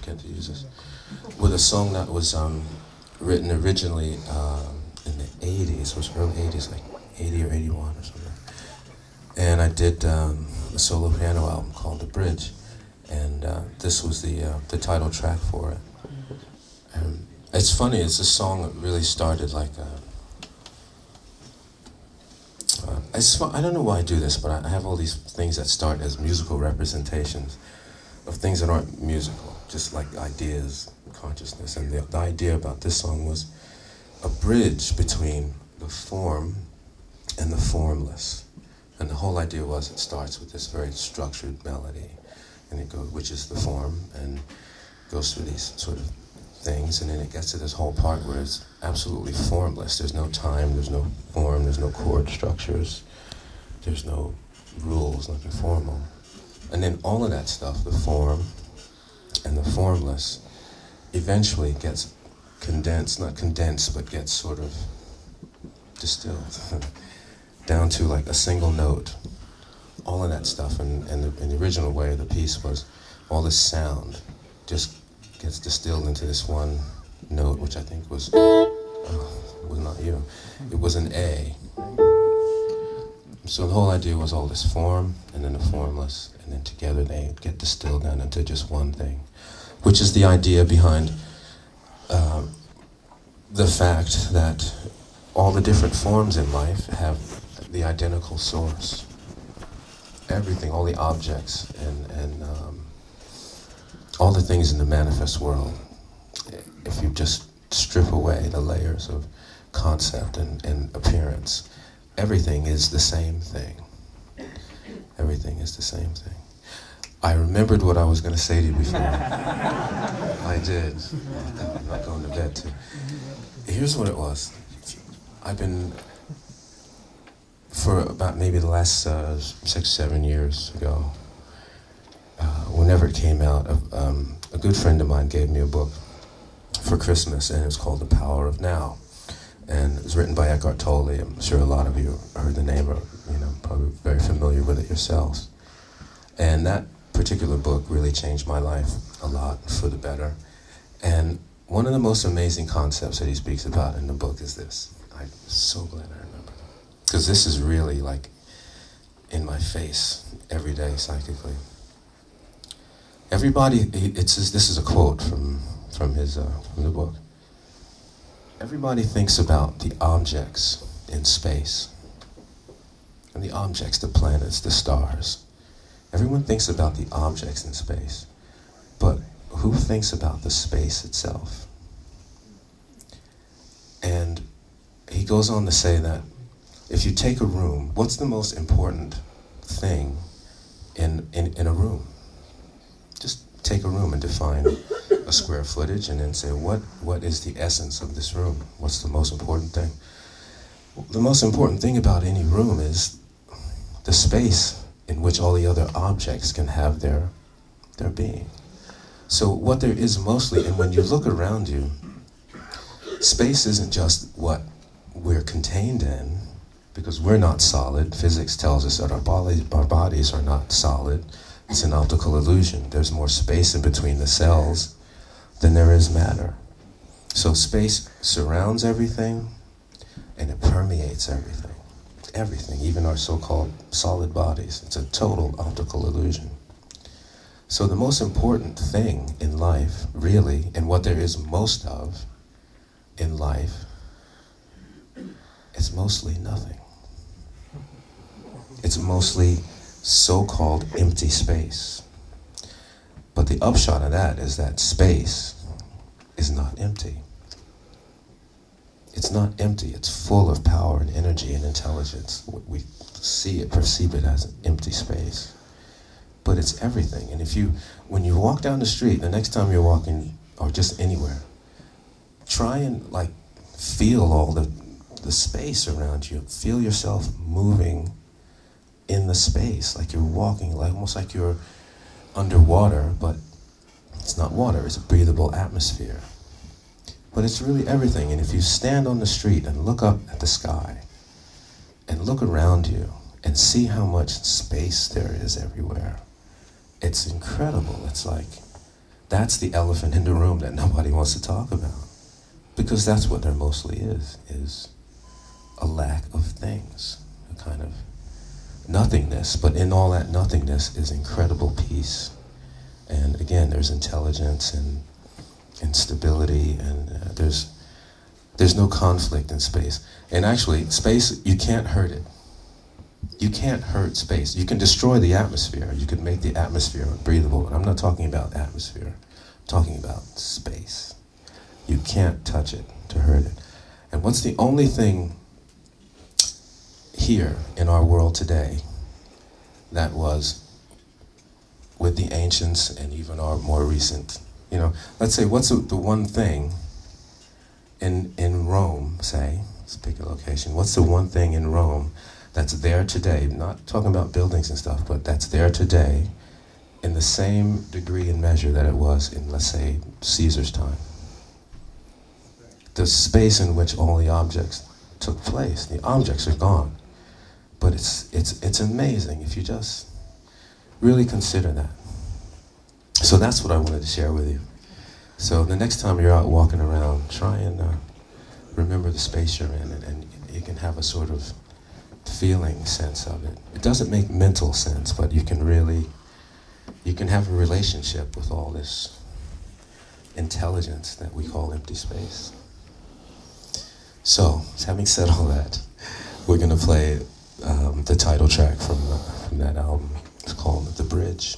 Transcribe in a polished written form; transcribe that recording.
get to use this, with a song that was written originally in the 80s, it was early 80s, like 80 or 81 or something. And I did a solo piano album called The Bridge, and this was the title track for it. And it's funny, it's a song that really started like I don't know why I do this, but I have all these things that start as musical representations of things that aren't musical, just like ideas, consciousness. And the idea about this song was a bridge between the form and the formless. And the whole idea was it starts with this very structured melody, and it goes, which is the form, and goes through these sort of things, and then it gets to this whole part where it's absolutely formless. There's no time, there's no form, there's no chord structures, there's no rules, nothing formal. And then all of that stuff, the form and the formless, eventually gets condensed, not condensed, but gets sort of distilled down to like a single note. All of that stuff, and in the original way of the piece was all this sound just gets distilled into this one note, which I think was, was not you, it was an A. So the whole idea was all this form, and then the formless, and then together they get distilled down into just one thing, which is the idea behind the fact that all the different forms in life have the identical source. Everything, all the objects, and all the things in the manifest world, if you just strip away the layers of concept and appearance, everything is the same thing. Everything is the same thing. I remembered what I was going to say to you before. I did. I'm not going to bed too. Here's what it was. I've been, for about maybe the last 6, 7 years ago, whenever it came out, a good friend of mine gave me a book for Christmas, and it was called The Power of Now. And it was written by Eckhart Tolle. I'm sure a lot of you heard the name, or probably very familiar with it yourselves. And that particular book really changed my life a lot for the better. And one of the most amazing concepts that he speaks about in the book is this. I'm so glad I remember. Because this is really like in my face every day psychically. Everybody, this is a quote from the book. Everybody thinks about the objects in space. And the objects, the planets, the stars. Everyone thinks about the objects in space. But who thinks about the space itself? And he goes on to say that if you take a room, what's the most important thing in a room? Just take a room and define a square footage, and then say, what is the essence of this room? What's the most important thing? The most important thing about any room is the space in which all the other objects can have their being. So what there is mostly, and when you look around you, space isn't just what we're contained in, because we're not solid. Physics tells us that our bodies are not solid. It's an optical illusion. There's more space in between the cells than there is matter. So space surrounds everything, and it permeates everything. Everything, even our so-called solid bodies. It's a total optical illusion. So the most important thing in life, really, and what there is most of in life, is mostly nothing. It's mostly so-called empty space. But the upshot of that is that space is not empty. It's not empty, it's full of power and energy and intelligence. We see it, perceive it as an empty space. But it's everything. And when you walk down the street, the next time you're walking, or just anywhere, try and feel all the space around you. Feel yourself moving in the space, like you're walking, almost like you're underwater, but it's not water, it's a breathable atmosphere. But it's really everything. And if you stand on the street and look up at the sky and look around you and see how much space there is everywhere, it's incredible. It's like That's the elephant in the room that nobody wants to talk about. Because that's what there mostly is a lack of things, a kind of nothingness. But in all that nothingness is incredible peace. And again, there's intelligence and stability, and there's no conflict in space. And actually, space, you can't hurt it. You can't hurt space. You can destroy the atmosphere. You can make the atmosphere unbreathable, but I'm not talking about atmosphere. I'm talking about space. You can't touch it to hurt it. And what's the only thing here in our world today that was with the ancients and even our more recent, let's say, what's the one thing in Rome, say, let's pick a location, what's the one thing in Rome that's there today, not talking about buildings and stuff, but that's there today in the same degree and measure that it was in, let's say, Caesar's time? The space in which all the objects took place. The objects are gone. But it's amazing if you just really consider that. So that's what I wanted to share with you. So the next time you're out walking around, try and remember the space you're in, and you can have a sort of feeling sense of it. It doesn't make mental sense, but you can have a relationship with all this intelligence that we call empty space. So, having said all that, we're going to play the title track from that album. It's called The Bridge.